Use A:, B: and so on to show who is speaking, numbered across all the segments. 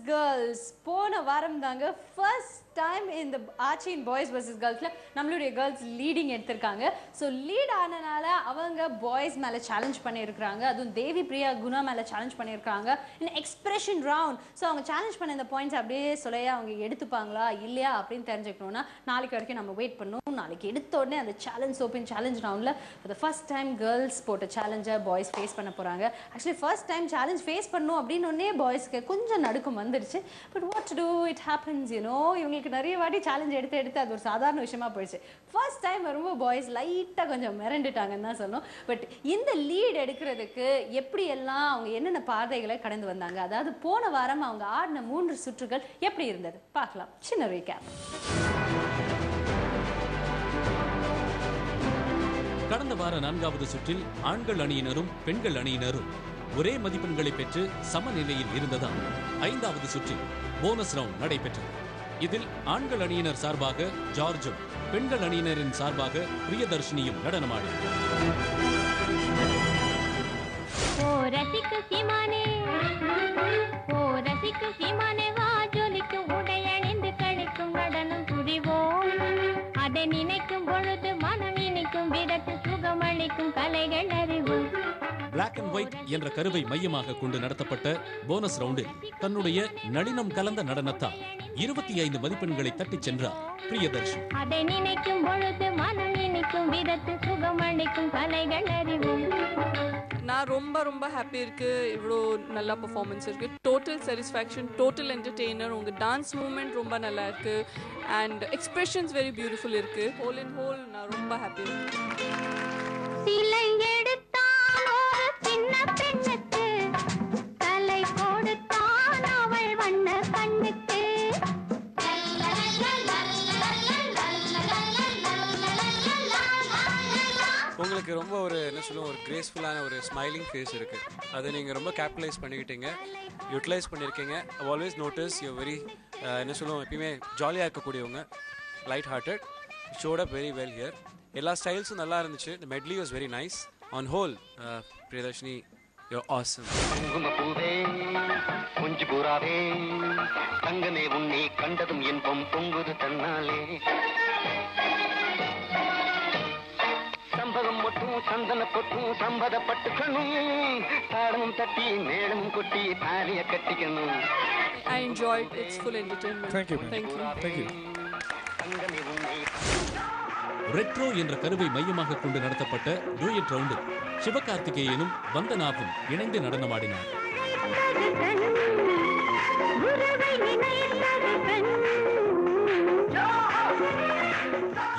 A: Girls போன வாரம் தாங்க ஃபர்ஸ்ட் டைம் இந்த ஆர்ச்சின் பாய்ஸ் vs கேர்ள்ஸ்ல நம்மளுடைய கேர்ள்ஸ் லீடிங் எடுத்திருக்காங்க. ஸோ லீட் ஆனனால அவங்க பாய்ஸ் மேலே சேலஞ்ச் பண்ணியிருக்காங்க. அதுவும் தேவி பிரியா குணா மேலே சேலஞ்ச் பண்ணியிருக்காங்க இன் எக்ஸ்பிரஷன் ரவுண்ட். ஸோ அவங்க சேலஞ்ச் பண்ண இந்த பாயிண்ட்ஸ் அப்படியே சொல்லையா அவங்க எடுத்துப்பாங்களா இல்லையா அப்படின்னு தெரிஞ்சுக்கணும்னா நாளைக்கு வரைக்கும் நம்ம வெயிட் பண்ணணும். நாளைக்கு எடுத்த உடனே அந்த சேலஞ்ச் ஓப்பன் சேலஞ்ச் ரவுண்டில் for the first time girls போட்ட சேலஞ்சை பாய்ஸ் ஃபேஸ் பண்ண போகிறாங்க. Actually first time challenge face பண்ணணும் அப்படின்னு ஒன்னே பாய்ஸ்க்கு கொஞ்சம் நடுக்கம் வந்துருச்சு. But what to do, it happens you know. இவங்களுக்கு நிறைய வாட்டி சேலஞ்ச் எடுத்து அது ஒரு சாதாரண விஷயமா போயிடுச்சு. ஃபர்ஸ்ட் டைம் வரும்போது பாய்ஸ் லைட்டாக கொஞ்சம் மிரண்டுட்டாங்கன்னு தான் சொல்லணும். பட் இந்த லீட் எடுக்கிறதுக்கு எப்படி எல்லாம் அவங்க என்னென்ன பாதைகளை கடந்து வந்தாங்க, அதாவது போன வாரம் அவங்க ஆடின 3 சுற்றுகள் எப்படி இருந்தது பார்க்கலாம். சின்ன ரீகேப்.
B: கடந்த வார 4வது சுற்றில் ஆண்கள் அணியினரும் பெண்கள் அணியினரும் ஒரே மதிப்பெண்களை பெற்று சமநிலையில் இருந்ததால் 5வது சுற்றில் போனஸ் ரவுண்ட் நடைபெற்றது. இதில் ஆண்கள் அணியினர் சார்பாக ஜார்ஜும் பெண்கள் அணியினரின் சார்பாக பிரியதர்ஷினியும் நடனமாடினர்.
C: அதை நினைக்கும் பொழுது மனம் இனிக்கும் விதத்து சுகமளிக்கும் கலைகள் அறிவோம்.
B: பிளாக் அண்ட் ஒயிட் என்ற கருவை மையமாக கொண்டு நடத்தப்பட்ட போனஸ் ரவுண்டில் தன்னுடைய நளினம் கலந்த நடனத்தால் 25 மதிப்பெண்களை தட்டிச் சென்றார் பிரியதர்ஷினி.
C: அதை நினைக்கும் பொழுது மனம் இனிக்கும் விதத்து சுகமளிக்கும் கலைகள் அறிவோம்.
D: நான் ரொம்ப ஹாப்பி இருக்கு. இவ்வளோ நல்லா பெர்ஃபார்மன்ஸ் இருக்கு. Total satisfaction, total entertainer. உங்கள் டான்ஸ் மூவ்மெண்ட் ரொம்ப நல்லா இருக்கு அண்ட் எக்ஸ்பிரஷன்ஸ் வெரி பியூட்டிஃபுல் இருக்கு. ஹோல் இன் ஹோல் நான் ரொம்ப ஹாப்பி இருக்கேன்.
C: சிலை எடுத்தான் ஒரு சின்ன பெண்ணுக்கு, தலை கொடுத்தான் அவள் வண்ண கண்ணுக்கு.
E: உங்களுக்கு ரொம்ப ஒரு என்ன சொல்லுவோம், ஒரு கிரேஸ்ஃபுல்லான ஒரு ஸ்மைலிங் ஃபேஸ் இருக்குது. அதை நீங்கள் ரொம்ப கேபிட்டலைஸ் பண்ணிக்கிட்டீங்க, யூட்டிலைஸ் பண்ணியிருக்கீங்க. I always notice you very என்ன சொல்லுவோம், எப்பயுமே ஜாலியாக இருக்கக்கூடியவங்க, light hearted. Showed up very well here. எல்லா ஸ்டைல்ஸும் நல்லா இருந்துச்சு. The medley was very nice. On whole Priyadarshini, you're awesome.
F: பூவே கொஞ்சு பூராவே தங்கமே உன்னை கண்டதும் என்பம் பொங்குது தன்னாலே. சம்பகம் மொட்டும் சந்தன பொட்டும் சம்பதப்பட்டுக்கணும், தாளமும் தட்டி மேளம் கொட்டி தாலிய கட்டிக்கணும்.
D: I enjoyed. It's full entertainment.
E: Thank you.
D: Thank you.
F: தங்கமே உன்னை
B: ரெட்ரோ என்ற கருவை மையமாக கொண்டு நடத்தப்பட்ட டூயட் ரவுண்டில் சிவகார்த்திகேயனும் வந்தனாவும் இணைந்து நடனமாடினார்.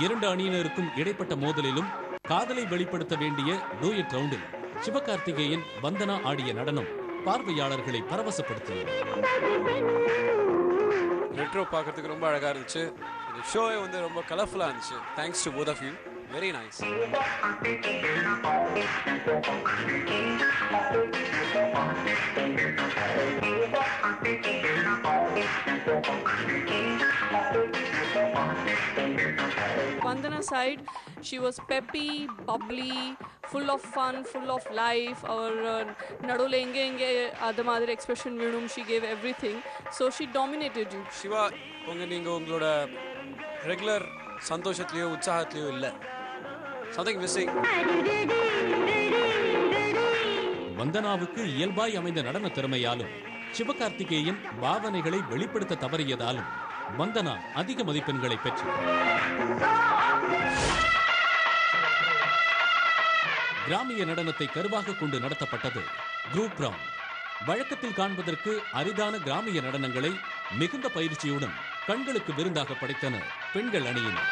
B: 2 அணியினருக்கும் இடைப்பட்ட மோதலிலும் காதலை வெளிப்படுத்த வேண்டிய டூயட் ரவுண்டில் சிவகார்த்திகேயன் வந்தனா ஆடிய நடனம் பார்வையாளர்களை பரவசப்படுத்தியது.
E: ரெட்ரோ பார்க்கறதுக்கு ரொம்ப அழகாக இருந்துச்சு. இந்த ஷோவே வந்து ரொம்ப கலர்ஃபுல்லாக இருந்துச்சு. Thanks to both of you. Very nice.
D: Vandana side, she was peppy, bubbly, full of fun, full of life. Our nadule enge adha madri expression vidum, she gave everything. So she dominated you.
E: Siva, நீங்கள் உங்களோட regular சந்தோஷத்துலையோ உற்சாகத்துலையோ இல்லை. Something missing.
B: வந்தனாவுக்கு இயல்பாய் அமைந்த நடன திறமையாலும் சிவகார்த்திகேயன் பாவனைகளை வெளிப்படுத்த தவறியதாலும் வந்தனா அதிக மதிப்பெண்களை பெற்றார். கிராமிய நடனத்தை கருவாக கொண்டு நடத்தப்பட்டது குரூப் ரவுண்ட். வழக்கத்தில் காண்பதற்கு அரிதான கிராமிய நடனங்களை மிகுந்த பயிற்சியுடன் கண்களுக்கு விருந்தாக படைத்தனர் பெண்கள் அணியினர்.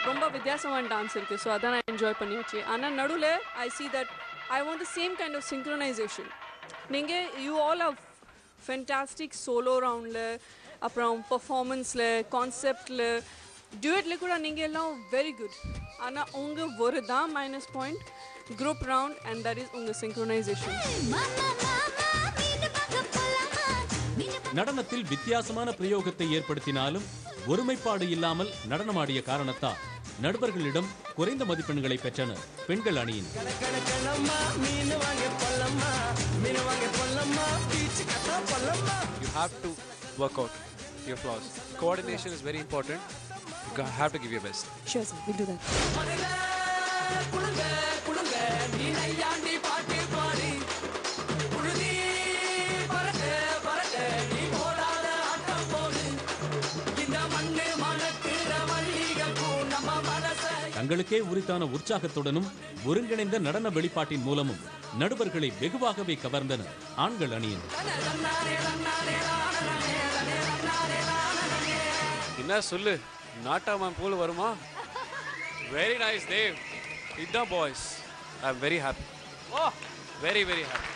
D: ரொம்ப வித்தியாசமான டான்ஸ் இருக்கு. ஸோ அதான் நான் என்ஜாய் பண்ணியாச்சு. ஆனால் நடுவில் I see that I want the same kind of synchronisation. நீங்கள் you all are fantastic solo ரவுண்டில், அப்புறம் பர்ஃபார்மன்ஸில், கான்செப்டில், டியூட்டில் கூட நீங்கள் எல்லாம் வெரி குட். ஆனால் உங்கள் ஒரு தான் minus point group round, and that is உங்கள் சிங்க்ரனைசேஷன்.
B: நடனத்தில் வித்தியாசமான பிரயோகத்தை ஏற்படுத்தினாலும் ஒருமைப்பாடு இல்லாமல் நடனமாடிய காரணத்தால் நடுவர்களிடம் குறைந்த மதிப்பெண்களை பெற்றனர் பெண்கள் அணியின்.
E: You have to work out your flaws. Coordination is very important. You have to give your best.
D: Sure, sir. We'll do that.
B: தங்களுக்கே உரித்தான உற்சாகத்துடனும் ஒருங்கிணைந்த நடன வெளிப்பாட்டின் மூலமும் நடுவர்களை வெகுவாகவே கவர்ந்தனர் ஆண்கள் அணியினர்.
E: என்ன சொல்லு, நாட்டாமன் போல வருமா? Very nice, Dave. Idda boys. I'm very happy. Oh, very, very happy.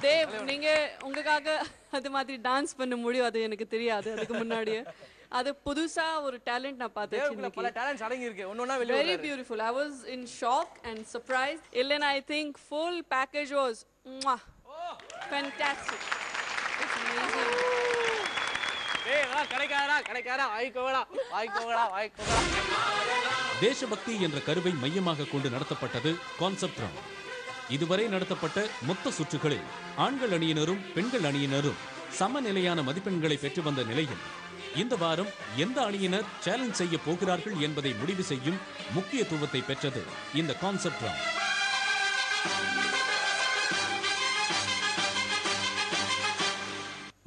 D: Dev, நீங்க உங்களுக்காக அது மாதிரி டான்ஸ் பண்ண முடியும், அது எனக்கு தெரியாது. அதுக்கு முன்னாடியே அது புதுசா ஒரு டேலண்ட் நான் பார்த்தேன்.
G: பல டாலன்ட்ஸ் அடங்கி இருக்கு. ஒவ்வொண்ணா வெளிய
D: Very beautiful. I was in shock and surprised. Ellen, I think full package was fantastic. It's amazing.
G: டேய் வா கடைக்காரா வாய்க்கோடா.
B: தேசபக்தி என்ற கருவை மையமாக கொண்டு நடத்தப்பட்டது கான்செப்ட் ரவுண்ட். இதுவரை நடத்தப்பட்ட மொத்த சுற்றுகளில் ஆண்கள் அணியினரும் பெண்கள் அணியினரும் சமநிலையான மதிப்பெண்களை பெற்று வந்த நிலையில் இந்த வாரம் எந்த அணியினர் சேலஞ்ச் செய்ய போகிறார்கள் என்பதை முடிவு செய்யும் முக்கியத்துவத்தை பெற்றது இந்த கான்செப்ட் ரவுண்ட்.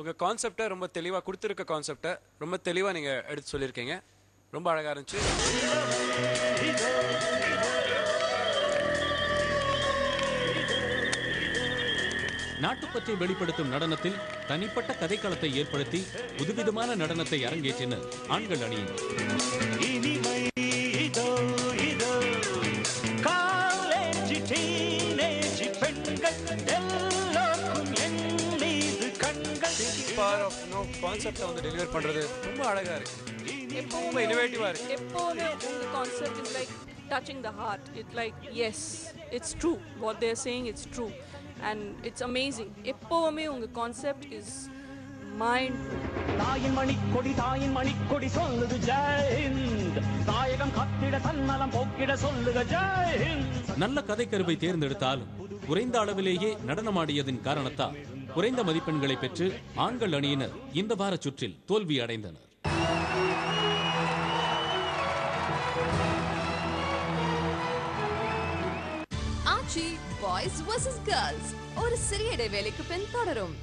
E: உங்க கான்செப்டை ரொம்ப தெளிவா கொடுத்திருக்க கான்செப்டை ரொம்ப தெளிவா நீங்க எடுத்து சொல்லியிருக்கீங்க. ரொம்ப அழகா இருந்துச்சு.
B: நாட்டுப்பற்றை வெளிப்படுத்தும் நடனத்தில் தனிப்பட்ட கதைக்களத்தை ஏற்படுத்தி புதுவிதமான நடனத்தை அரங்கேற்றினர் ஆண்கள் அணியினர்.
E: கான்செப்டை வந்து டெலிவர் பண்றது ரொம்ப அழகா இருக்கு. ரொம்ப இன்னோவேட்டிவா இருக்கு.
D: எப்பவுமே உங்க concept is like touching the heart. It's like yes, it's true. What they're saying, it's true. And it's amazing. எப்பவுமே உங்க கான்செப்ட் இஸ் மைண்ட்.
H: தாயின் மணிக்கொடி சொல்லுது ஜெய் ஹிந்த். தாயகம் காத்திட தன்னலம் போக்கிட சொல்லுக ஜெய் ஹிந்த்.
B: நல்ல கதைக்கருவை தேர்ந்தெடுத்தாலும் குறைந்த அளவிலேயே நடனமாடியதின் காரணத்தால் குறைந்த மதிப்பெண்களை பெற்று ஆண்கள் அணியினர் இந்த வார சுற்றில் தோல்வி அடைந்தனர்.
I: ஆச்சி பாய்ஸ் vs கேர்ள்ஸ் ஒரு சிறிய இடைவேளைக்கு பின் தொடரும்.